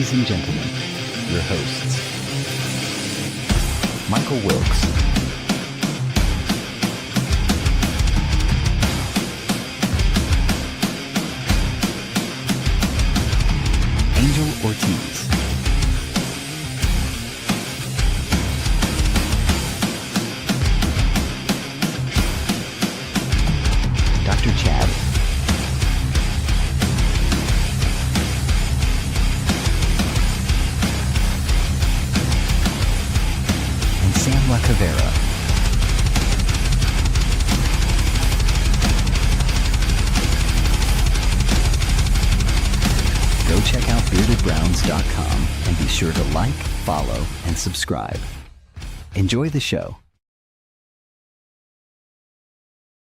Ladies and gentlemen, your hosts, Michael Wilkes, Angel Ortiz, Dr. Chad, Sam La Cavera. Go check out beardedbrowns.com and be sure to like, follow, and subscribe. Enjoy the show.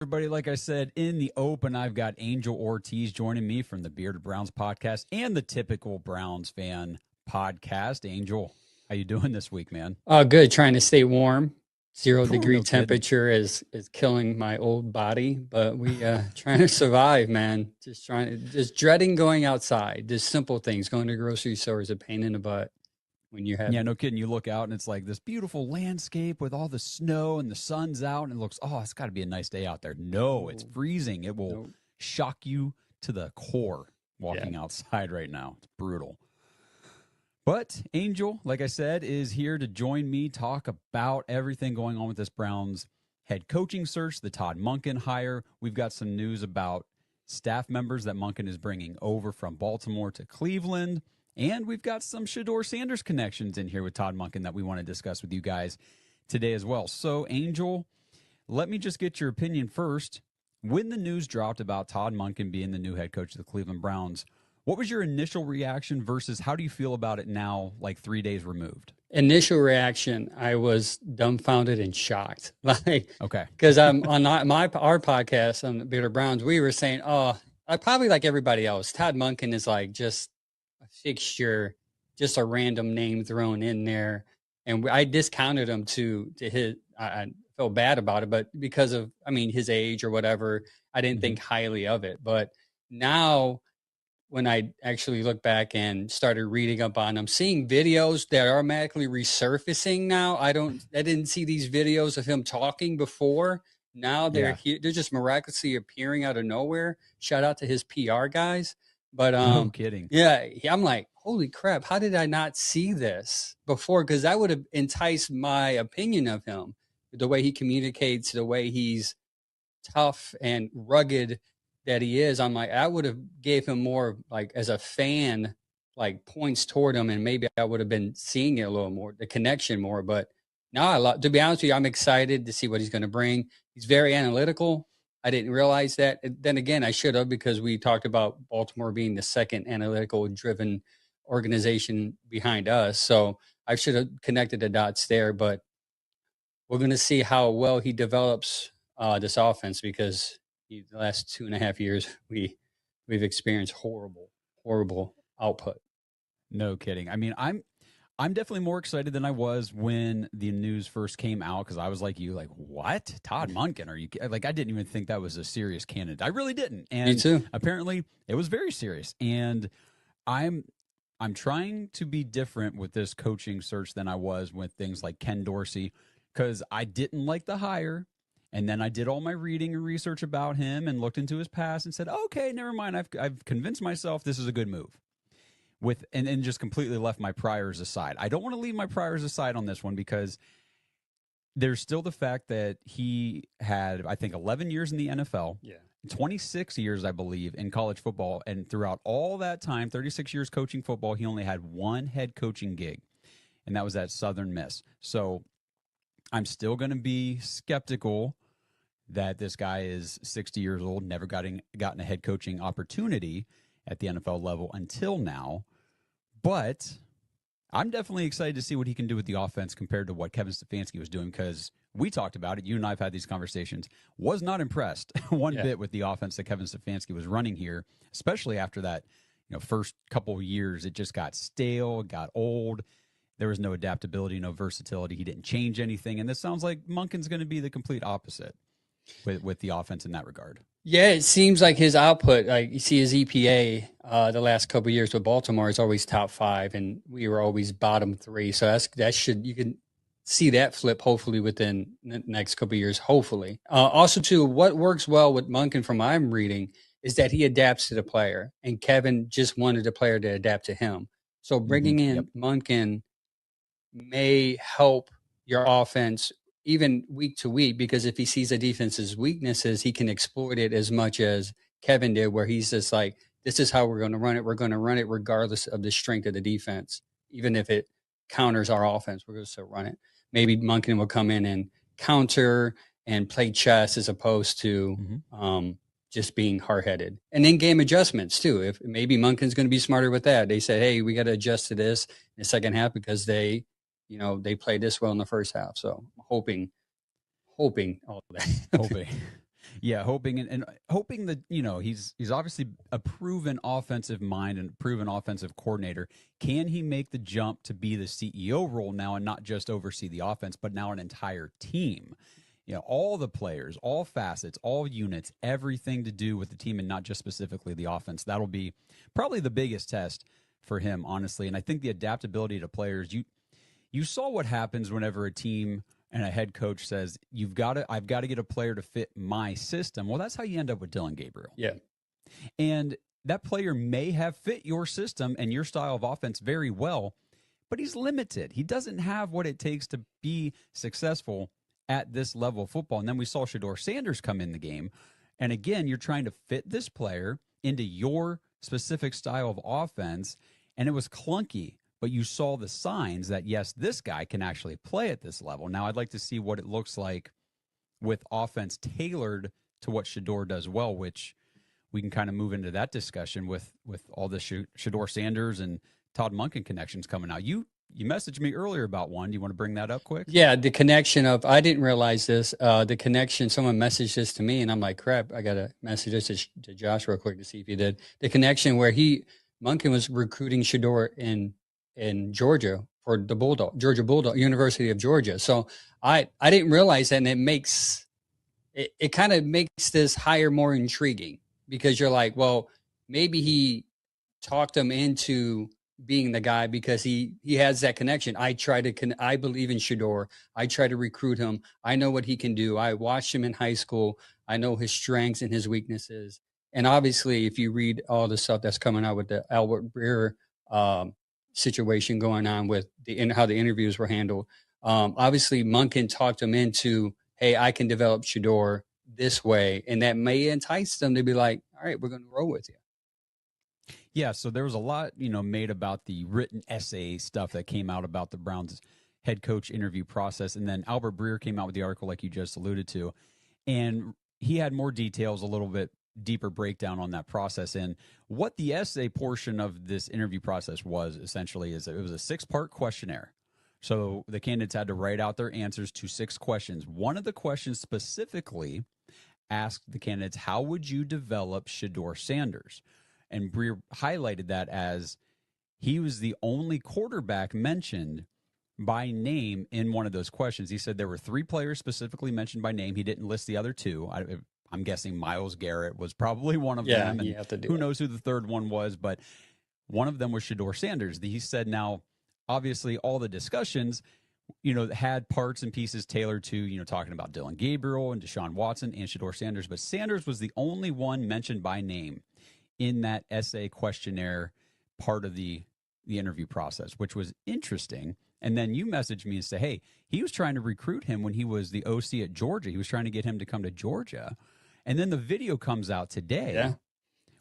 Everybody, like I said, in the open, I've got Angel Ortiz joining me from the Bearded Browns podcast and the Typical Browns Fan podcast. Angel, how you doing this week, man? Good. Trying to stay warm. 0 Cool, degree no temperature is killing my old body, but we trying to survive, man. Just dreading going outside. Just simple things. Going to grocery store is a pain in the butt when you have. Yeah, no kidding. You look out and it's like this beautiful landscape with all the snow and the sun's out and it looks, oh, it's got to be a nice day out there. No, it's freezing. It will shock you to the core walking outside right now. It's brutal. But Angel, like I said, is here to join me, talk about everything going on with this Browns head coaching search, the Todd Monken hire. We've got some news about staff members that Monken is bringing over from Baltimore to Cleveland. And we've got some Shedeur Sanders connections in here with Todd Monken that we want to discuss with you guys today as well. So, Angel, let me just get your opinion first. When the news dropped about Todd Monken being the new head coach of the Cleveland Browns, what was your initial reaction versus how do you feel about it now, like 3 days removed? Initial reaction, I was dumbfounded and shocked. Okay. Because I'm on our podcast on the Bearded Browns, we were saying, I probably like everybody else. Todd Monken is like just a fixture, just a random name thrown in there. And I discounted him to his, I felt bad about it, but because of, his age or whatever, I didn't think highly of it. But now, when I actually look back and started reading up on them, seeing videos that are automatically resurfacing now. I didn't see these videos of him talking before. Now they're just miraculously appearing out of nowhere. Shout out to his PR guys. But no kidding. Yeah, I'm like, holy crap, how did I not see this before? Because that would have enticed my opinion of him. The way he communicates, the way he's tough and rugged that he is. I'm like, I would have gave him more, like, as a fan, like, points toward him, and maybe I would have been seeing it a little more, the connection more. But now, to be honest with you, I'm excited to see what he's going to bring. He's very analytical. I didn't realize that. Then again, I should have, because we talked about Baltimore being the second analytical-driven organization behind us. So I should have connected the dots there. But we're going to see how well he develops this offense, because the last 2.5 years, we've experienced horrible output. No kidding. I'm definitely more excited than I was when the news first came out, because I was like you, like, what? Todd Monken? Are you like? I didn't even think that was a serious candidate. I really didn't. And me too. Apparently, it was very serious. And I'm trying to be different with this coaching search than I was with things like Ken Dorsey, because I didn't like the hire. And then I did all my reading and research about him and looked into his past and said, okay, never mind. I've convinced myself this is a good move. And just completely left my priors aside. I don't want to leave my priors aside on this one, because there's still the fact that he had, I think, 11 years in the NFL, 26 years, I believe, in college football. And throughout all that time, 36 years coaching football, he only had one head coaching gig, and that was at Southern Miss. So I'm still going to be skeptical that this guy is 60 years old, never gotten a head coaching opportunity at the NFL level until now. But I'm definitely excited to see what he can do with the offense compared to what Kevin Stefanski was doing, because we talked about it. You and I have had these conversations. Was not impressed one bit with the offense that Kevin Stefanski was running here, especially after that first couple of years. It just got stale, got old. There was no adaptability, no versatility. He didn't change anything. And this sounds like Monken's going to be the complete opposite. with the offense in that regard. Yeah, it seems like his output, like you see his EPA the last couple of years with Baltimore is always top 5, and we were always bottom 3. So you can see that flip hopefully within the next couple of years, hopefully. Also, too, what works well with Monken from what I'm reading is that he adapts to the player, and Kevin just wanted the player to adapt to him. So bringing in Monken may help your offense even week to week, because if he sees a defense's weaknesses, he can exploit it as much as Kevin did, where he's just like, this is how we're going to run it. We're going to run it regardless of the strength of the defense. Even if it counters our offense, we're going to still run it. Maybe Monken will come in and counter and play chess as opposed to just being hard-headed. And in-game adjustments, too. If maybe Monken's going to be smarter with that. They said, hey, we got to adjust to this in the second half because they played this well in the first half. So I'm hoping all of that. Hoping. Yeah, hoping and hoping that, he's obviously a proven offensive mind and proven offensive coordinator. Can he make the jump to be the CEO role now and not just oversee the offense, but now an entire team? All the players, all facets, all units, everything to do with the team and not just specifically the offense. That'll be probably the biggest test for him, honestly. And I think the adaptability to players, you saw what happens whenever a team and a head coach says, I've got to get a player to fit my system. Well, that's how you end up with Dylan Gabriel. Yeah. And that player may have fit your system and your style of offense very well, but he's limited. He doesn't have what it takes to be successful at this level of football. And then we saw Shedeur Sanders come in the game. And again, you're trying to fit this player into your specific style of offense. And it was clunky. But you saw the signs that, yes, this guy can actually play at this level. Now, I'd like to see what it looks like with offense tailored to what Shedeur does well, which we can kind of move into that discussion with all the Shedeur Sanders and Todd Monken connections coming out. You messaged me earlier about one. Do you want to bring that up quick? Yeah, the connection of, I didn't realize this, the connection, someone messaged this to me, and I'm like, crap, I got to message this to Josh real quick to see if he did. The connection where Monken was recruiting Shedeur in Georgia for the Georgia Bulldog, University of Georgia. So I didn't realize that, and it kind of makes this hire more intriguing, because you're like, well, maybe he talked him into being the guy because he has that connection. I believe in Shedeur. I try to recruit him. I know what he can do. I watched him in high school. I know his strengths and his weaknesses. And obviously, if you read all the stuff that's coming out with the Albert Breer situation going on with how the interviews were handled. Obviously, Monken talked him into, hey, I can develop Shedeur this way. And that may entice them to be like, all right, we're going to roll with you. Yeah, so there was a lot, made about the written essay stuff that came out about the Browns head coach interview process. And then Albert Breer came out with the article like you just alluded to. And he had more details, a little bit deeper breakdown on that process. And what the essay portion of this interview process was essentially is it was a 6-part questionnaire. So the candidates had to write out their answers to 6 questions. One of the questions specifically asked the candidates, how would you develop Shedeur Sanders? And Breer highlighted that as he was the only quarterback mentioned by name in one of those questions. He said there were 3 players specifically mentioned by name. He didn't list the other 2. I'm guessing Myles Garrett was probably one of them. And you have to do who knows who the third one was, but one of them was Shedeur Sanders. He said, now, obviously, all the discussions, had parts and pieces tailored to, talking about Dylan Gabriel and Deshaun Watson and Shedeur Sanders, but Sanders was the only one mentioned by name in that essay questionnaire part of the interview process, which was interesting. And then you messaged me and say, hey, he was trying to recruit him when he was the OC at Georgia. He was trying to get him to come to Georgia. And then the video comes out today,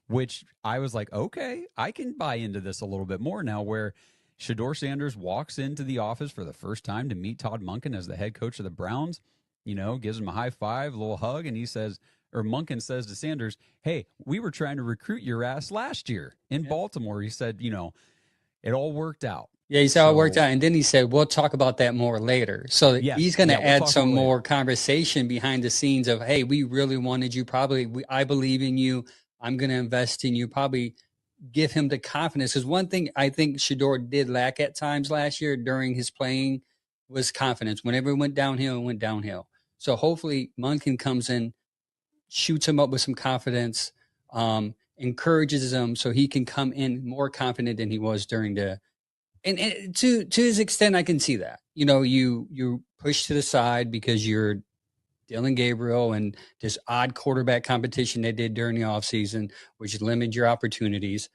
which I was like, okay, I can buy into this a little bit more now, where Shedeur Sanders walks into the office for the first time to meet Todd Monken as the head coach of the Browns, gives him a high five, a little hug, and Monken says to Sanders, hey, we were trying to recruit your ass last year in Baltimore. He said, it all worked out. Yeah, he said it worked out. And then he said, we'll talk about that more later. So he's going to add some more conversation behind the scenes of, hey, we really wanted you. I believe in you. I'm going to invest in you. Probably give him the confidence. Because one thing I think Shedeur did lack at times last year during his playing was confidence. Whenever it went downhill, it went downhill. So hopefully Monken comes in, shoots him up with some confidence, encourages him so he can come in more confident than he was during the. And to his extent, I can see that. You push to the side because you're Dylan Gabriel and this odd quarterback competition they did during the offseason, which limited your opportunities.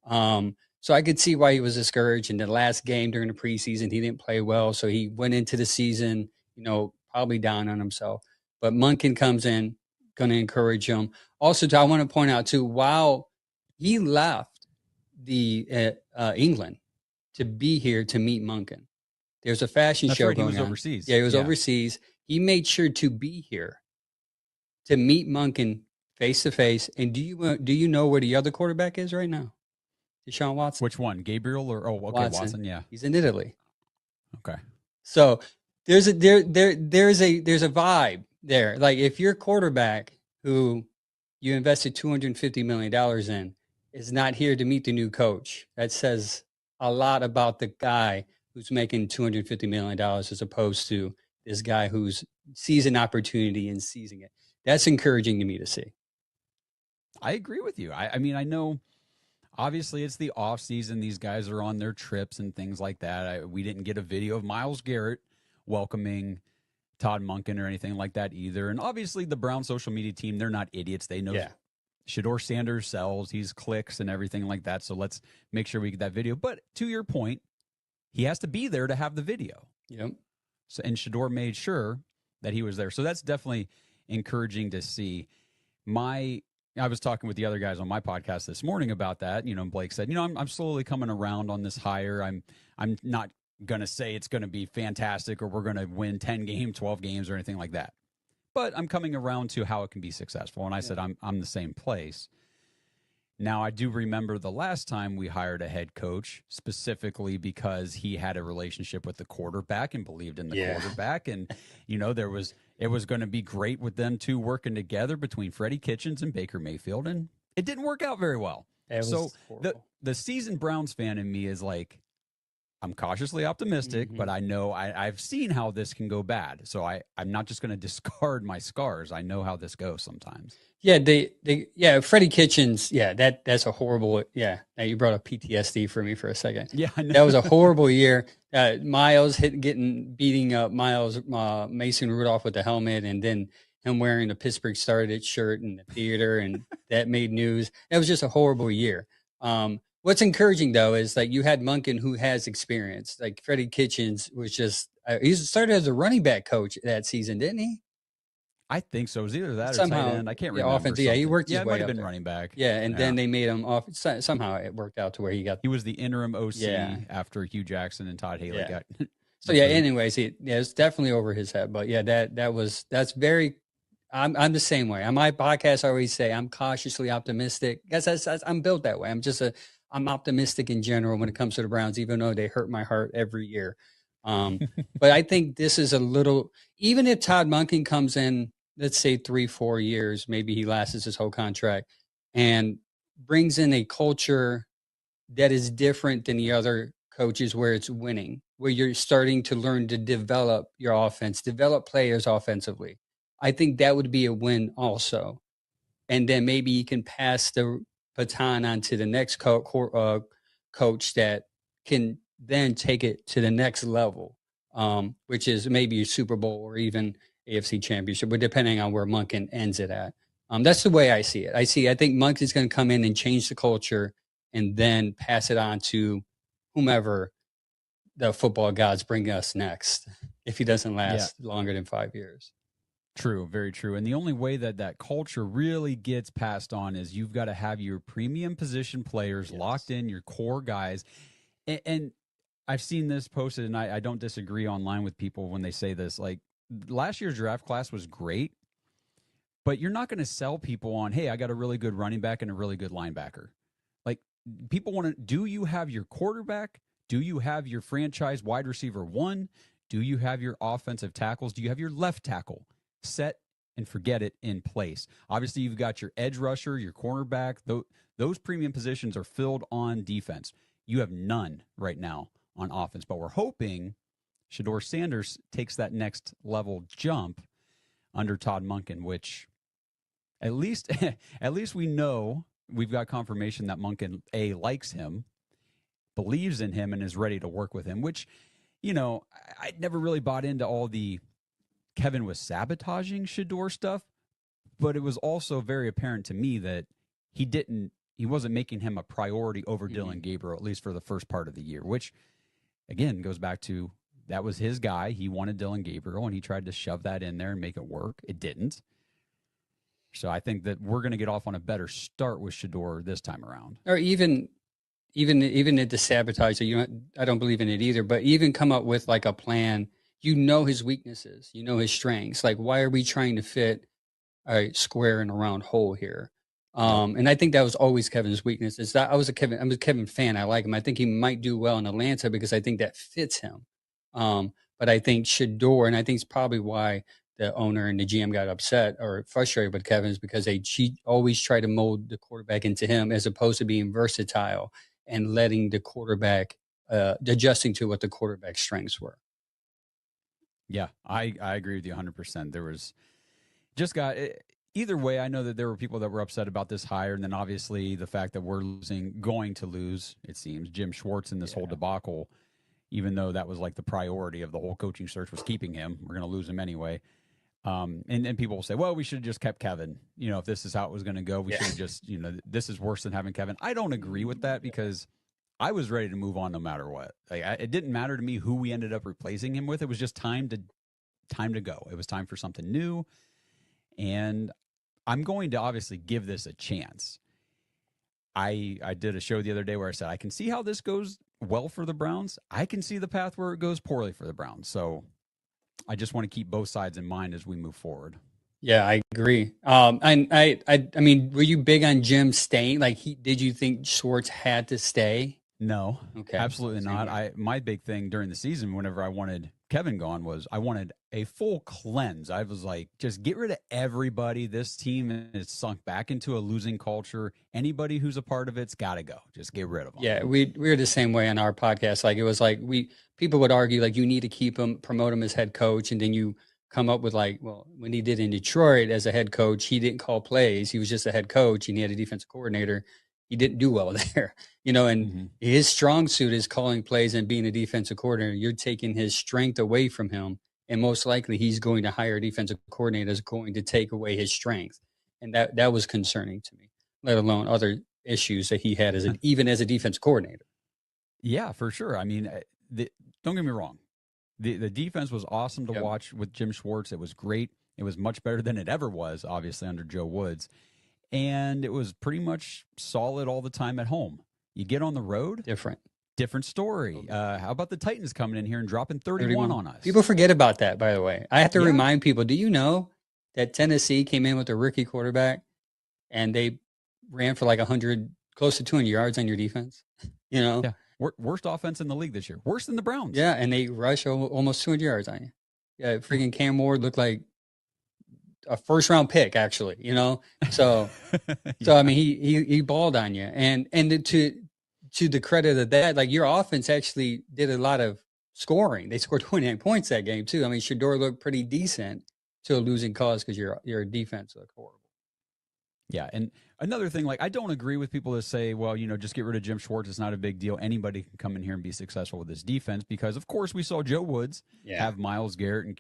So I could see why he was discouraged. In the last game during the preseason, he didn't play well. So he went into the season, probably down on himself. But Monken comes in, going to encourage him. Also, I want to point out, too, while he left the England to be here to meet Monken, there's a fashion show going on. He was overseas. Yeah, he was overseas. He made sure to be here to meet Monken face to face. And do you know where the other quarterback is right now? Deshaun Watson. Which one, Gabriel or Watson? Yeah, he's in Italy. Okay, so there's a vibe there. Like if your quarterback who you invested $250 million in is not here to meet the new coach, that says a lot about the guy who's making $250 million as opposed to this guy who's sees an opportunity and seizing it. That's encouraging to me to see. I agree with you. I mean, I know obviously it's the off season. These guys are on their trips and things like that. We didn't get a video of Myles Garrett welcoming Todd Monken or anything like that either. And obviously the Brown social media team, they're not idiots. They know Shedeur Sanders sells, he's clicks and everything like that. So let's make sure we get that video. But to your point, he has to be there to have the video. Yep. So, and Shedeur made sure that he was there. So that's definitely encouraging to see. I was talking with the other guys on my podcast this morning about that. Blake said, I'm slowly coming around on this hire. I'm not going to say it's going to be fantastic or we're going to win 10 games, 12 games or anything like that. But I'm coming around to how it can be successful. And I said, I'm the same place. Now, I do remember the last time we hired a head coach specifically because he had a relationship with the quarterback and believed in the quarterback. And, it was going to be great with them two working together between Freddie Kitchens and Baker Mayfield. And it didn't work out very well. So the seasoned Browns fan in me is like, I'm cautiously optimistic, but I know I've seen how this can go bad. So I'm not just going to discard my scars. I know how this goes sometimes. Yeah, Freddie Kitchens. Yeah, that's a horrible. Yeah, now you brought up PTSD for me for a second. Yeah, I know. That was a horrible year. Miles beating up Mason Rudolph with the helmet, and then him wearing the Pittsburgh Started shirt in the theater, and that made news. That was just a horrible year. What's encouraging though is like you had Monken who has experience. Like Freddie Kitchens was just he started as a running back coach that season, didn't he? I think so. It was either that somehow, or tight end. I can't remember. Offense, he worked his way it might have up been there. running back. Yeah, and then they made him off. Somehow it worked out to where he was the interim OC after Hugh Jackson and Todd Haley got. So anyways, it's definitely over his head. But that's very. I'm the same way. On my podcast, I always say I'm cautiously optimistic. Guess I'm built that way. I'm optimistic in general when it comes to the Browns, even though they hurt my heart every year. But I think this is a little. Even if Todd Monken comes in, let's say 3-4 years, maybe he lasts his whole contract and brings in a culture that is different than the other coaches where it's winning, where you're starting to learn to develop your offense, develop players offensively. I think that would be a win also. And then maybe you can pass the baton on to the next coach that can then take it to the next level, which is maybe a Super Bowl or even AFC Championship, but depending on where Monken ends it at. That's the way I see it. I think Monken's going to come in and change the culture and then pass it on to whomever the football gods bring us next if he doesn't last longer than 5 years. True, very true. And the only way that culture really gets passed on is you've got to have your premium position players locked in, your core guys. And I've seen this posted, and I don't disagree online with people when they say this. Like, last year's draft class was great, but you're not going to sell people on, hey, I got a really good running back and a really good linebacker. Like, people want to, do you have your quarterback? Do you have your franchise wide receiver one? Do you have your offensive tackles? Do you have your left tackle set and forget it in place? Obviously, you've got your edge rusher, your cornerback. Those premium positions are filled on defense. You have none right now on offense, but we're hoping Shedeur Sanders takes that next level jump under Todd Monken, which at least at least we know we've got confirmation that Monken likes him, believes in him, and is ready to work with him, which, I never really bought into all the Kevin was sabotaging Shador stuff, but it was also very apparent to me that he wasn't making him a priority over Dylan Gabriel, at least for the first part of the year, which again goes back to that was his guy. He wanted Dylan Gabriel, and he tried to shove that in there and make it work. It didn't. So I think that we're going to get off on a better start with Shador this time around. Or even at the sabotage, I don't believe in it either, but even come up with like a plan. His weaknesses, his strengths. Like, why are we trying to fit a square in a round hole here? And I think that was always Kevin's weakness. Is that I'm a Kevin fan. I like him. I think he might do well in Atlanta because I think that fits him. But I think Shador, and I think it's probably why the owner and the GM got upset or frustrated with Kevin, is because he always try to mold the quarterback into him as opposed to being versatile and letting the quarterback adjusting to what the quarterback's strengths were. Yeah, I agree with you 100%. There was either way, I know that there were people that were upset about this hire, and then obviously the fact that we're going to lose, it seems, Jim Schwartz in this whole debacle, even though that was like the priority of the whole coaching search was keeping him. We're going to lose him anyway. And people will say, well, we should have just kept Kevin. If this is how it was going to go, we should have just, this is worse than having Kevin. I don't agree with that because I was ready to move on no matter what. It didn't matter to me who we ended up replacing him with. It was just time to go. It was time for something new. And I'm going to obviously give this a chance. I did a show the other day where I said, I can see how this goes well for the Browns. I can see the path where it goes poorly for the Browns. So I just want to keep both sides in mind as we move forward. Yeah, I agree. And I mean, were you big on Jim staying? Like, did you think Schwartz had to stay? No, okay, absolutely not. My big thing during the season, whenever I wanted Kevin gone, was I wanted a full cleanse. I was like, just get rid of everybody. This team is sunk back into a losing culture. Anybody who's a part of it's got to go. Just get rid of them. Yeah, we were the same way on our podcast. Like, it was like people would argue like you need to keep him, promote him as head coach, and then you come up with like, well, when he did in Detroit as a head coach, he didn't call plays. He was just a head coach, and he had a defensive coordinator. He didn't do well there, and his strong suit is calling plays and being a defensive coordinator. You're taking his strength away from him, and most likely he's going to hire a defensive coordinator that's going to take away his strength. And that was concerning to me, let alone other issues that he had even as a defensive coordinator. Yeah, for sure. I mean, don't get me wrong. The defense was awesome to watch with Jim Schwartz. It was great. It was much better than it ever was, obviously, under Joe Woods. And it was pretty much solid all the time at home. You get on the road, different story. How about the Titans coming in here and dropping 31 on us? People forget about that, by the way. I have to remind people, do you know that Tennessee came in with a rookie quarterback and they ran for like 100, close to 200 yards on your defense? Yeah. Worst offense in the league this year. Worse than the Browns. Yeah, and they rush almost 200 yards on you. Yeah, freaking Cam Ward looked like a first-round pick, actually, So, so I mean, he balled on you. And to the credit of that, like, your offense actually did a lot of scoring. They scored 29 points that game, too. I mean, Shador looked pretty decent to a losing cause because your defense looked horrible. Yeah, and another thing, like, I don't agree with people that say, well, just get rid of Jim Schwartz. It's not a big deal. Anybody can come in here and be successful with this defense because, of course, we saw Joe Woods have Myles Garrett and,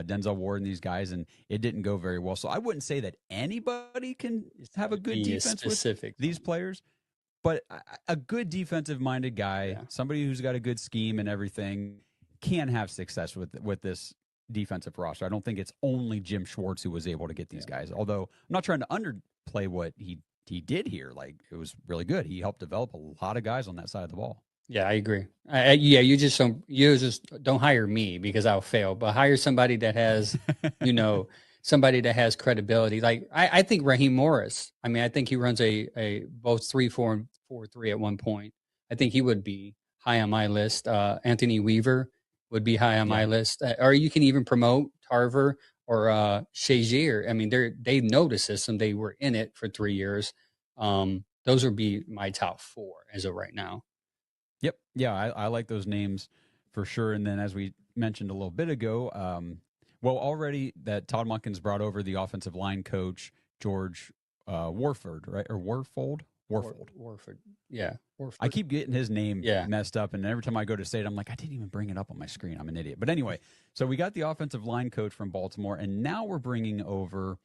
Denzel Ward and these guys, and it didn't go very well. So I wouldn't say that anybody can have a good defense with these players, but a good defensive-minded guy, somebody who's got a good scheme and everything, can have success with this defensive roster. I don't think it's only Jim Schwartz who was able to get these guys, although I'm not trying to underplay what he did here. Like, it was really good. He helped develop a lot of guys on that side of the ball. Yeah, I agree. You just don't hire me because I'll fail, but hire somebody that has, somebody that has credibility. Like, I think Raheem Morris, I mean, I think he runs a both 3-4 and 4-3 at one point. I think he would be high on my list. Anthony Weaver would be high on my list. Or you can even promote Tarver or Shazier. I mean, they know the system. They were in it for 3 years. Those would be my top 4 as of right now. Yep. Yeah, I like those names for sure. And then, as we mentioned a little bit ago, Well, already that Todd Monken's brought over the offensive line coach, George Warford, right? Or Warfold? Warford. Yeah. Warford. I keep getting his name Yeah. messed up, and every time I go to say it, I'm like, I didn't even bring it up on my screen. I'm an idiot. But anyway, so we got the offensive line coach from Baltimore, and now we're bringing over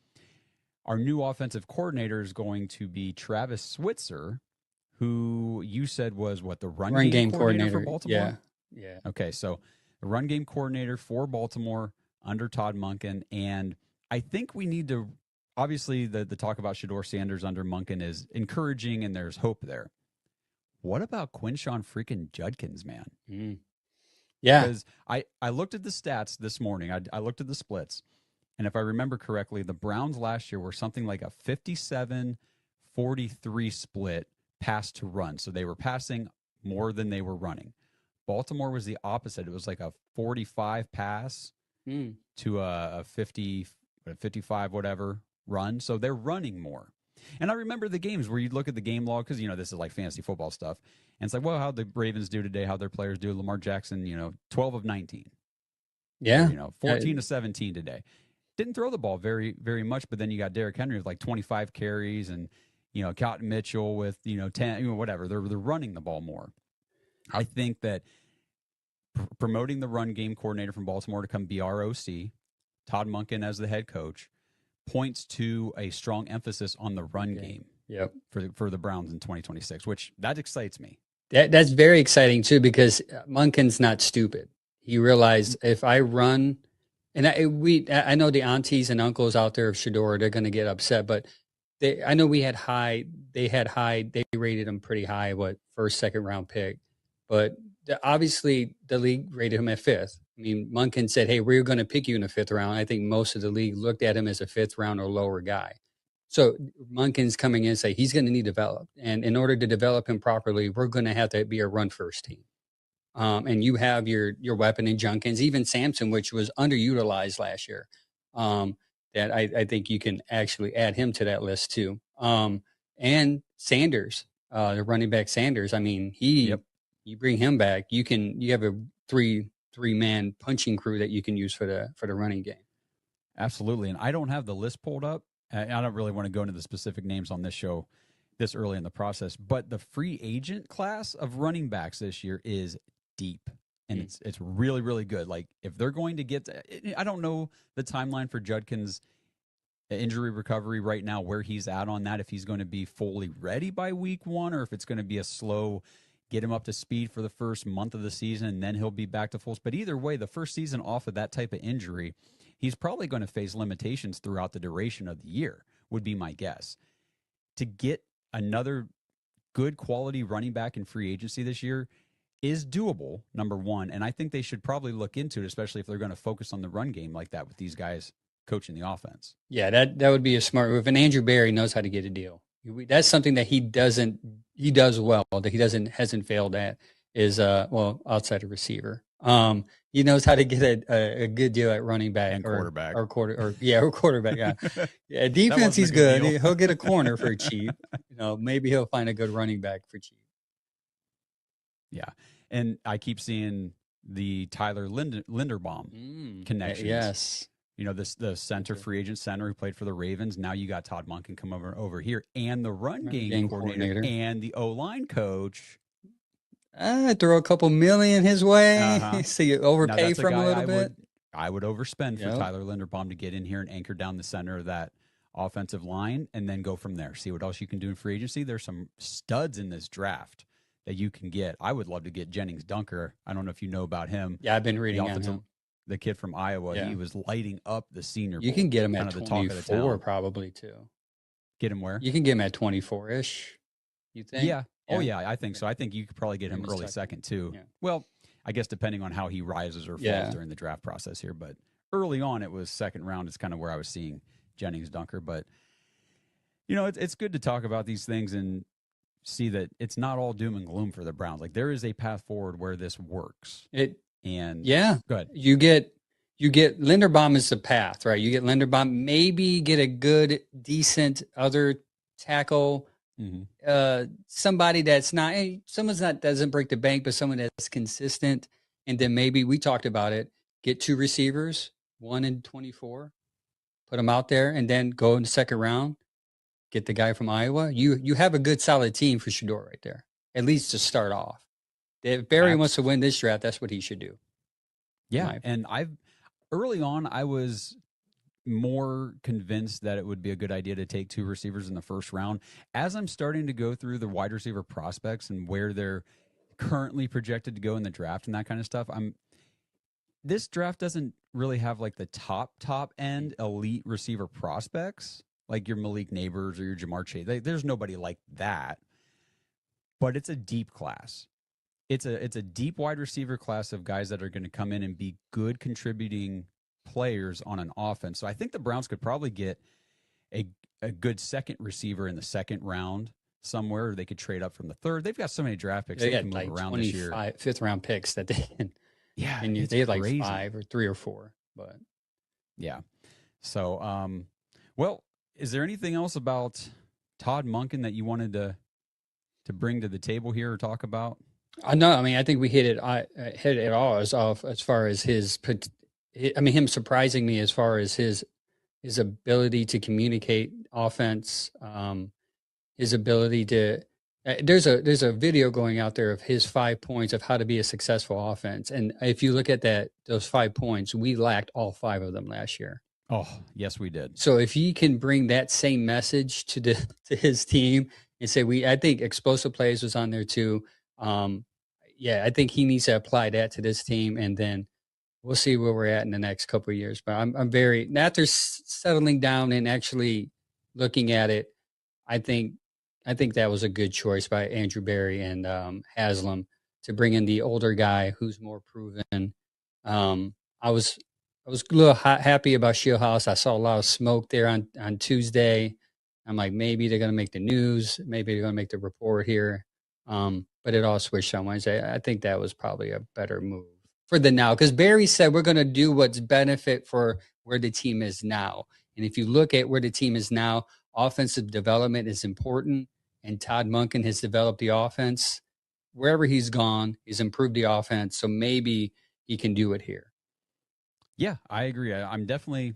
our new offensive coordinator is going to be Travis Switzer, who you said was what, the run game coordinator for Baltimore? Yeah. Okay, so the run game coordinator for Baltimore under Todd Monken, and I think we need to obviously the talk about Shedeur Sanders under Monken is encouraging, and there's hope there. What about Quinshon freaking Judkins, man? Yeah. Because I looked at the stats this morning. I looked at the splits, and if I remember correctly, the Browns last year were something like a 57-43 split pass to run. So they were passing more than they were running. Baltimore was the opposite. It was like a 45 pass to a 55 whatever run. So they're running more. And I remember the games where you'd look at the game log because, this is like fantasy football stuff. And it's like, well, how'd the Ravens do today? How'd their players do? Lamar Jackson, 12 of 19. Yeah. Or, 14 of 17 today. Didn't throw the ball very, very much. But then you got Derrick Henry with like 25 carries and, Cotton Mitchell with, 10, whatever. They're running the ball more. I think that promoting the run game coordinator from Baltimore to come be our OC, Todd Monken as the head coach, points to a strong emphasis on the run game for the Browns in 2026, which that excites me. That's very exciting too, because Monken's not stupid. He realized if I run, and I know the aunties and uncles out there of Shedeur, they're going to get upset, but I know they rated him pretty high, first, second round pick, but obviously the league rated him at 5th. I mean, Monken said, hey, we're going to pick you in the 5th round. I think most of the league looked at him as a 5th round or lower guy. So Monken's coming in and say he's going to need develop. And in order to develop him properly, we're going to have to be a run-first team. And you have your weapon in Judkins, even Sampson, which was underutilized last year, that I think you can actually add him to that list too. And Sanders, the running back Sanders, I mean, you bring him back, you have a three-man punching crew that you can use for the running game. Absolutely. And I don't have the list pulled up. I don't really want to go into the specific names on this show this early in the process, but the free agent class of running backs this year is deep, and it's really, really good. Like, if they're going to get I don't know the timeline for Judkins' injury recovery right now, where he's at on that, if he's going to be fully ready by week 1 or if it's going to be a slow get him up to speed for the first month of the season, and then he'll be back to full. But either way, the first season off of that type of injury, he's probably going to face limitations throughout the duration of the year, would be my guess. To get another good quality running back in free agency this year is doable, number one, and I think they should probably look into it, especially if they're going to focus on the run game like that with these guys coaching the offense. Yeah, that would be a smart move. And Andrew Berry knows how to get a deal. That's something that he does well, that he hasn't failed at, is outside a receiver. He knows how to get a good deal at running back and quarterback or quarterback. Yeah, defense he's good. He'll get a corner for cheap. Maybe he'll find a good running back for cheap. Yeah, and I keep seeing the Tyler Linderbaum connections. Yes. The center, free agent center who played for the Ravens. Now you got Todd Monken come over here, and the run game coordinator and the O-line coach. Throw a couple million his way. So you overpay for him a little bit. I would overspend for Tyler Linderbaum to get in here and anchor down the center of that offensive line, and then go from there. See what else you can do in free agency. There's some studs in this draft that you can get. I would love to get Jennings Dunker. I don't know if you know about him. Yeah, I've been reading on him. The kid from Iowa, he was lighting up the Senior Bowl. You can get him at 24 probably too. Get him where? You can get him at 24-ish, you think? Yeah. Oh, yeah, I think so. I think you could probably get him early second too. Yeah. Well, I guess depending on how he rises or falls during the draft process here. But early on, it was second round. It's kind of where I was seeing Jennings Dunker. But, it's good to talk about these things and see that it's not all doom and gloom for the Browns. Like, there is a path forward where this works. Go ahead. You get Linderbaum is the path, right? You get Linderbaum, maybe get a good, decent other tackle, somebody that's doesn't break the bank, but someone that's consistent. And then maybe we talked about it, get 2 receivers 1 in 24, put him out there, and then go in the second round, get the guy from Iowa. You have a good, solid team for Shedeur right there, at least to start off. If Barry wants to win this draft, that's what he should do. Yeah, and early on, I was more convinced that it would be a good idea to take 2 receivers in the first round. As I'm starting to go through the wide receiver prospects and where they're currently projected to go in the draft and that kind of stuff, this draft doesn't really have like the top end elite receiver prospects like your Malik Neighbors or your Jamar Chase. There's nobody like that, but it's a deep class. It's a deep wide receiver class of guys that are going to come in and be good contributing players on an offense. So I think the Browns could probably get a good second receiver in the second round somewhere, or they could trade up from the third. They've got so many draft picks they can move like around this year. 5th round picks that they can. Yeah, and they had like crazy. 5 or 3 or 4, but yeah. So, well, is there anything else about Todd Monken that you wanted to bring to the table here or talk about? No, I mean, I think we hit it all as far as him surprising me as far as his ability to communicate offense, his ability to. There's a video going out there of his 5 points of how to be a successful offense, and if you look at those 5 points, we lacked all 5 of them last year. Oh, yes, we did. So if he can bring that same message to his team and say, I think explosive plays was on there too. I think he needs to apply that to this team, and then we'll see where we're at in the next couple of years. But I'm very, after settling down and actually looking at it, I think that was a good choice by Andrew Berry and Haslam to bring in the older guy who's more proven. I was a little happy about Shieldhouse. I saw a lot of smoke there on Tuesday. I'm like, maybe they're going to make the news. Maybe they're going to make the report here. But it all switched on Wednesday. I think that was probably a better move for the now. Because Barry said we're going to do what's benefit for where the team is now. And if you look at where the team is now, offensive development is important. And Todd Monken has developed the offense. Wherever he's gone, he's improved the offense. So maybe he can do it here. Yeah, I agree. I'm definitely,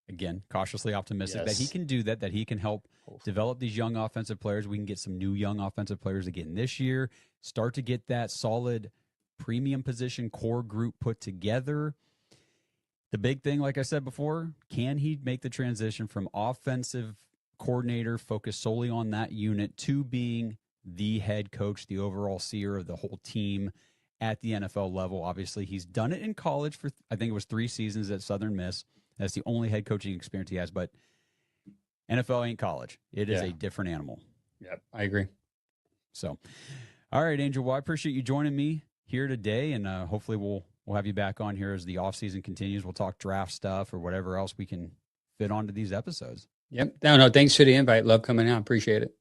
again, cautiously optimistic that he can do that he can help develop these young offensive players. We can get some new young offensive players again this year, start to get that solid premium position core group put together. The big thing, like I said before, can he make the transition from offensive coordinator focused solely on that unit to being the head coach, the overall seer of the whole team at the NFL level? Obviously, he's done it in college for, I think it was 3 seasons at Southern Miss. That's the only head coaching experience he has, but NFL ain't college. It is a different animal. Yep, I agree. So, all right, Angel, well, I appreciate you joining me here today, and hopefully we'll have you back on here as the offseason continues. We'll talk draft stuff or whatever else we can fit onto these episodes. Yep. No, thanks for the invite. Love coming out. Appreciate it.